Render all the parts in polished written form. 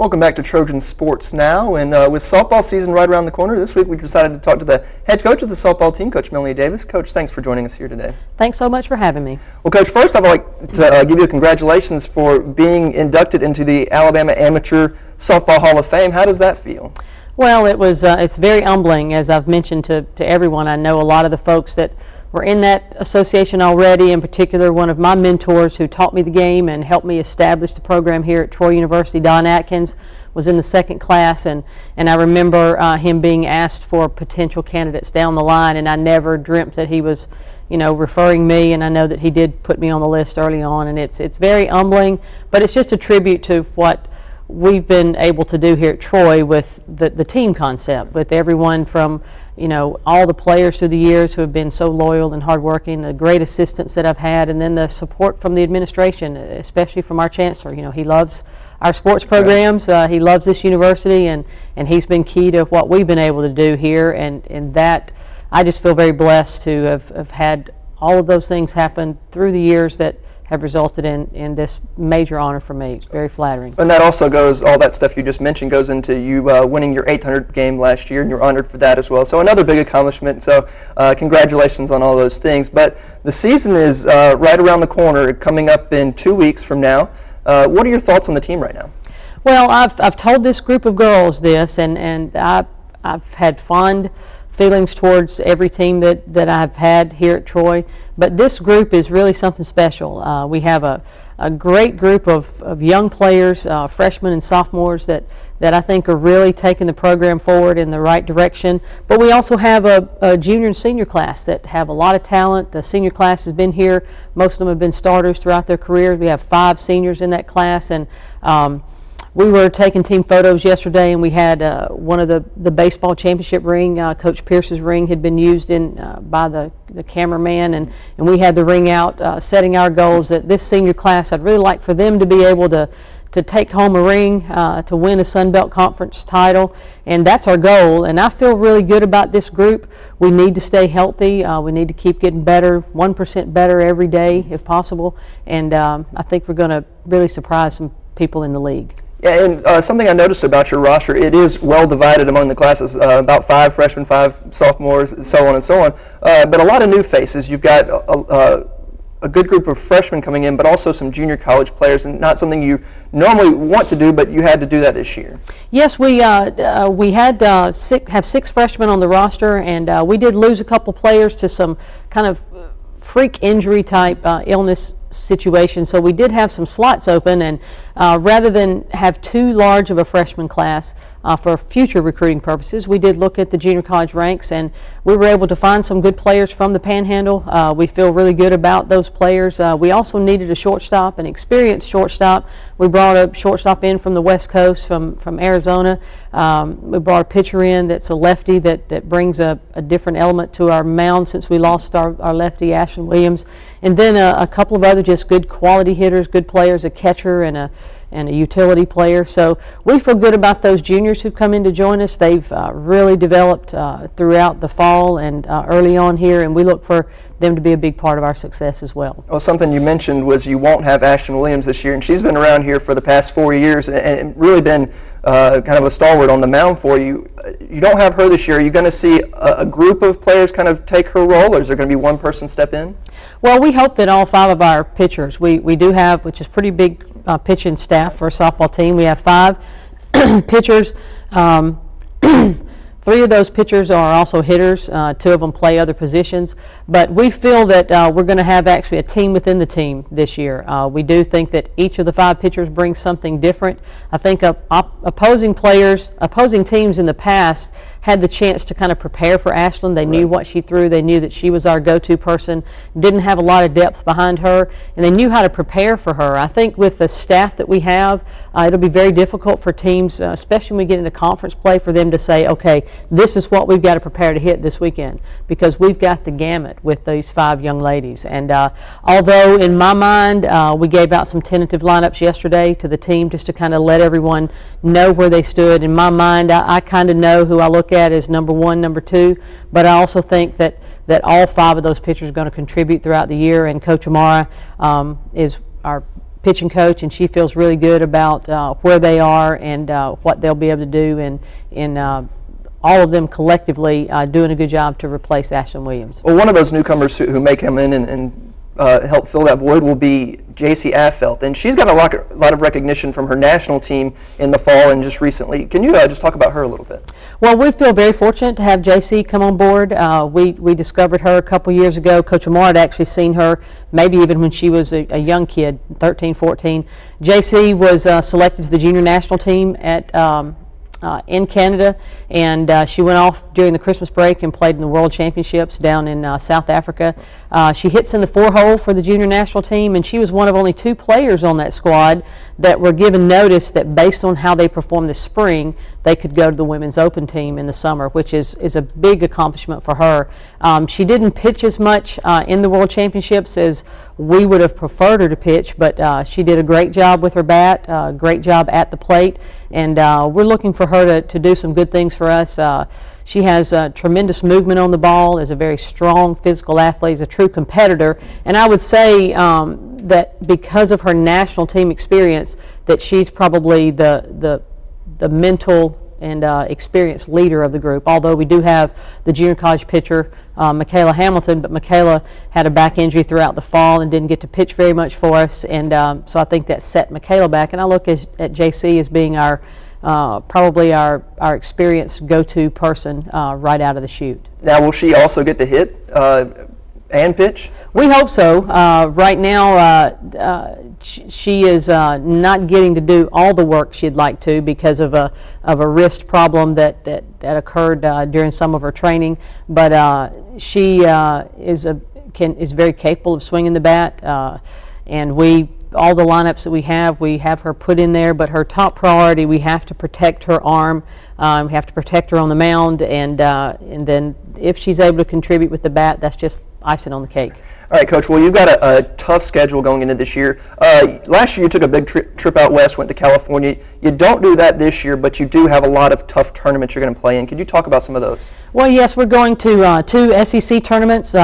Welcome back to Trojan Sports Now, and with softball season right around the corner, this week we decided to talk to the head coach of the softball team, Coach Melanie Davis. Coach, thanks for joining us here today. Thanks so much for having me. Well, Coach, first I'd like to give you congratulations for being inducted into the Alabama Amateur Softball Hall of Fame. How does that feel? Well, it's very humbling, as I've mentioned to everyone. I know a lot of the folks that were in that association already, in particular one of my mentors who taught me the game and helped me establish the program here at Troy University, Don Atkins, was in the second class, and I remember him being asked for potential candidates down the line, and I never dreamt that he was, referring me, and I know that he did put me on the list early on, and it's very humbling, but it's just a tribute to what we've been able to do here at Troy with the team concept, with everyone from all the players through the years who have been so loyal and hardworking, the great assistants that I've had, and then the support from the administration, especially from our chancellor. He loves our sports programs, he loves this university, and he's been key to what we've been able to do here, and that I just feel very blessed to have had all of those things happen through the years that have resulted in this major honor for me. It's very flattering. And that also goes, all that stuff you just mentioned goes into you winning your 800th game last year, and you're honored for that as well. So another big accomplishment. So congratulations on all those things. But the season is right around the corner, coming up in 2 weeks from now. What are your thoughts on the team right now? Well, I've told this group of girls this, and I've had fond feelings towards every team that I've had here at Troy, but this group is really something special. We have a great group of young players, freshmen and sophomores that I think are really taking the program forward in the right direction, but we also have a junior and senior class that have a lot of talent. The senior class has been here. Most of them have been starters throughout their careers. We have 5 seniors in that class, and we were taking team photos yesterday, and we had one of the baseball championship ring, Coach Pierce's ring, had been used by the cameraman, and we had the ring out, setting our goals that this senior class, I'd really like for them to be able to take home a ring, to win a Sun Belt Conference title, and that's our goal. And I feel really good about this group. We need to stay healthy. We need to keep getting better, 1% better every day if possible, and I think we're going to really surprise some people in the league. Yeah, and something I noticed about your roster, it is well divided among the classes, about 5 freshmen, 5 sophomores, so on and so on, but a lot of new faces. You've got a good group of freshmen coming in, but also some junior college players, and not something you normally want to do, but you had to do that this year. Yes, we had have 6 freshmen on the roster, and we did lose a couple players to some kind of freak injury type illness situation, so we did have some slots open, and rather than have too large of a freshman class for future recruiting purposes, we did look at the junior college ranks, and we were able to find some good players from the Panhandle. We feel really good about those players. We also needed a shortstop, an experienced shortstop. We brought a shortstop in from the West Coast, from Arizona. We brought a pitcher in that's a lefty that brings a different element to our mound since we lost our lefty, Ashlyn Williams. And then a couple of other just good quality hitters, good players, a catcher and a utility player. So we feel good about those juniors who've come in to join us. They've really developed throughout the fall and early on here, and we look for them to be a big part of our success as well. Well, something you mentioned was you won't have Ashlyn Williams this year, and she's been around here for the past 4 years and really been kind of a stalwart on the mound for you. You don't have her this year. Are you going to see a group of players kind of take her role, or is there going to be one person step in? Well, we hope that all 5 of our pitchers, we do have, which is pretty big pitching staff for a softball team. We have 5 pitchers. 3 of those pitchers are also hitters. 2 of them play other positions. But we feel that we're going to have actually a team within the team this year. We do think that each of the 5 pitchers brings something different. I think opposing teams in the past had the chance to kind of prepare for Ashlyn. They knew what she threw. They knew that she was our go-to person. Didn't have a lot of depth behind her, and they knew how to prepare for her. I think with the staff that we have, it'll be very difficult for teams, especially when we get into conference play, for them to say, okay, this is what we've got to prepare to hit this weekend, because we've got the gamut with these 5 young ladies. And although in my mind we gave out some tentative lineups yesterday to the team just to kind of let everyone know where they stood, in my mind I kind of know who I look at as number 1, number 2, but I also think that all 5 of those pitchers are going to contribute throughout the year, and Coach Amara is our pitching coach, and she feels really good about where they are and what they'll be able to do, and all of them collectively doing a good job to replace Ashton Williams. Well, one of those newcomers who may come in and help fill that void will be J.C. Affelt, and she's got a lot of recognition from her national team in the fall and just recently. Can you just talk about her a little bit? Well, we feel very fortunate to have J.C. come on board. We discovered her a couple years ago. Coach Amar had actually seen her maybe even when she was a young kid, 13, 14. J.C. was selected to the junior national team at in Canada, and she went off during the Christmas break and played in the World Championships down in South Africa. She hits in the 4-hole for the junior national team, and she was one of only 2 players on that squad that were given notice that based on how they performed this spring, they could go to the Women's Open team in the summer, which is a big accomplishment for her. She didn't pitch as much in the World Championships as we would have preferred her to pitch, but she did a great job with her bat, great job at the plate, and we're looking for her to do some good things for us. She has tremendous movement on the ball, is a very strong physical athlete, is a true competitor, and I would say that because of her national team experience, that she's probably the mental and experienced leader of the group. Although we do have the junior college pitcher, Michaela Hamilton, but Michaela had a back injury throughout the fall and didn't get to pitch very much for us, and so I think that set Michaela back. And I look at JC as being our probably our experienced go-to person right out of the chute. Now, will she also get to hit and pitch? We hope so. Right now, she is not getting to do all the work she'd like to because of a wrist problem that occurred during some of her training. But she is very capable of swinging the bat, and all the lineups that we have her put in there. But her top priority, we have to protect her arm. We have to protect her on the mound, and then if she's able to contribute with the bat, that's just icing on the cake. All right, Coach. Well, you've got a tough schedule going into this year. Last year you took a big trip out west, went to California. You don't do that this year, but you do have a lot of tough tournaments you're going to play in. Could you talk about some of those? Well, yes, we're going to 2 SEC tournaments.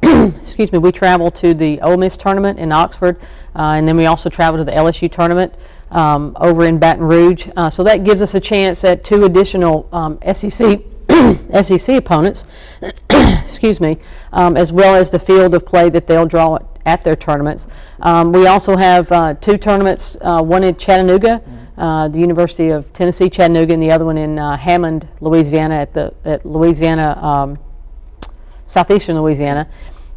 Excuse me, we travel to the Ole Miss tournament in Oxford, and then we also travel to the LSU tournament over in Baton Rouge. So that gives us a chance at 2 additional SEC opponents, excuse me, as well as the field of play that they'll draw at their tournaments. We also have 2 tournaments, one in Chattanooga, the University of Tennessee, Chattanooga, and the other one in Hammond, Louisiana, at Louisiana, southeastern Louisiana.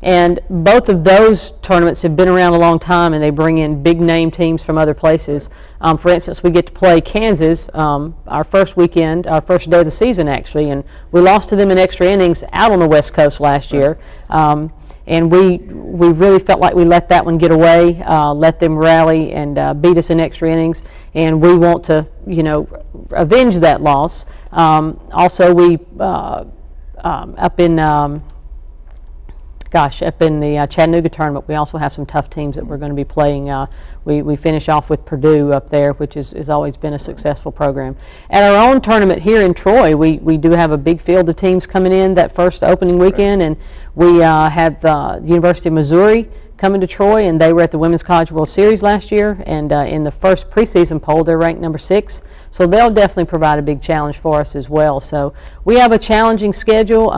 And both of those tournaments have been around a long time, and they bring in big name teams from other places. For instance, we get to play Kansas our first weekend, our first day of the season actually, and we lost to them in extra innings out on the West Coast last year. And we really felt like we let that one get away, let them rally and beat us in extra innings, and we want to, avenge that loss. Also, we up in the Chattanooga tournament, we also have some tough teams that we're going to be playing. We finish off with Purdue up there, which has always been a successful program. At our own tournament here in Troy, we do have a big field of teams coming in that first opening weekend, and we have the University of Missouri coming to Troy, and they were at the Women's College World Series last year, and in the first preseason poll, they're ranked number 6. So they'll definitely provide a big challenge for us as well. So we have a challenging schedule,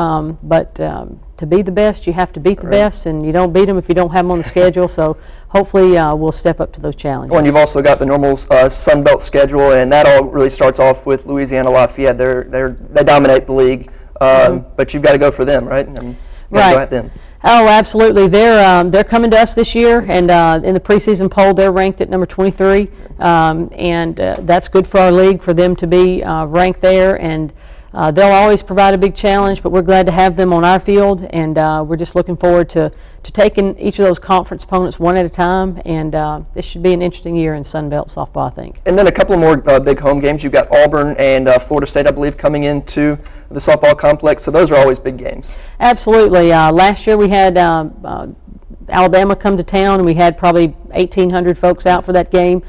but to be the best, you have to beat the best, and you don't beat them if you don't have them on the schedule. So hopefully we'll step up to those challenges. Well, and you've also got the normal Sun Belt schedule, and that all really starts off with Louisiana Lafayette. They dominate the league, but you've got to go for them, right? And go at them. Oh, absolutely. They're coming to us this year, and in the preseason poll, they're ranked at number 23, and that's good for our league for them to be ranked there. And they'll always provide a big challenge, but we're glad to have them on our field, and we're just looking forward to taking each of those conference opponents one at a time, and this should be an interesting year in Sun Belt softball, I think. And then a couple more big home games. You've got Auburn and Florida State, I believe, coming into the softball complex, so those are always big games. Absolutely. Last year we had Alabama come to town, and we had probably 1,800 folks out for that game.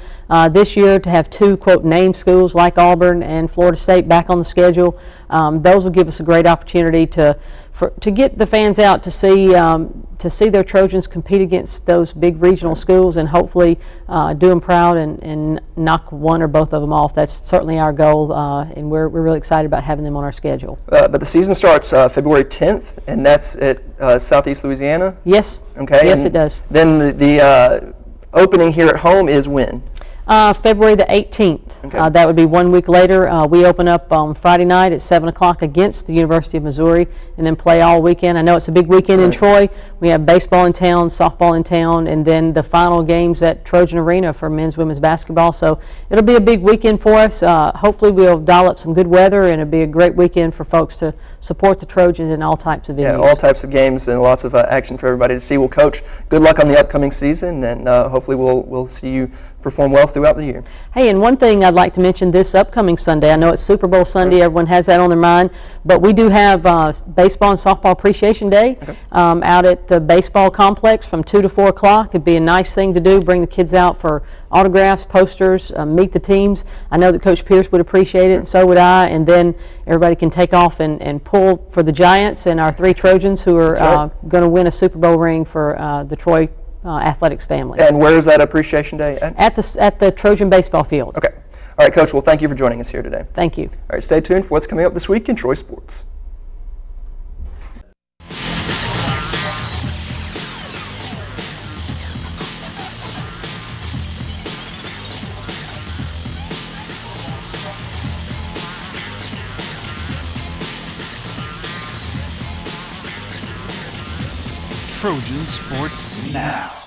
This year, to have two, quote, named schools like Auburn and Florida State back on the schedule, those will give us a great opportunity to get the fans out to see their Trojans compete against those big regional schools, and hopefully do them proud and knock one or both of them off. That's certainly our goal, and we're really excited about having them on our schedule. But the season starts February 10th, and that's at Southeast Louisiana? Yes. Okay. Yes, and it does. Then the opening here at home is when? February the 18th. Okay. That would be 1 week later. We open up on Friday night at 7 o'clock against the University of Missouri, and then play all weekend. I know it's a big weekend in Troy. We have baseball in town, softball in town, and then the final games at Trojan Arena for men's, women's basketball. So it'll be a big weekend for us. Hopefully we'll dial up some good weather, and it'll be a great weekend for folks to support the Trojans in all types of venues. Yeah, all types of games and lots of action for everybody to see. Well, Coach, good luck on the upcoming season, and hopefully we'll see you perform well throughout the year. Hey, and one thing I'd like to mention this upcoming Sunday, I know it's Super Bowl Sunday, everyone has that on their mind, but we do have Baseball and Softball Appreciation Day out at the baseball complex from 2 to 4 o'clock. It'd be a nice thing to do, bring the kids out for autographs, posters, meet the teams. I know that Coach Pierce would appreciate it, and so would I, and then everybody can take off and pull for the Giants and our 3 Trojans who are going to win a Super Bowl ring for the Troy athletics family. And where is that Appreciation Day at? At the Trojan baseball field. Okay. All right, Coach, well, thank you for joining us here today. Thank you. All right, stay tuned for what's coming up this week in Troy sports. Trojan Sports Now.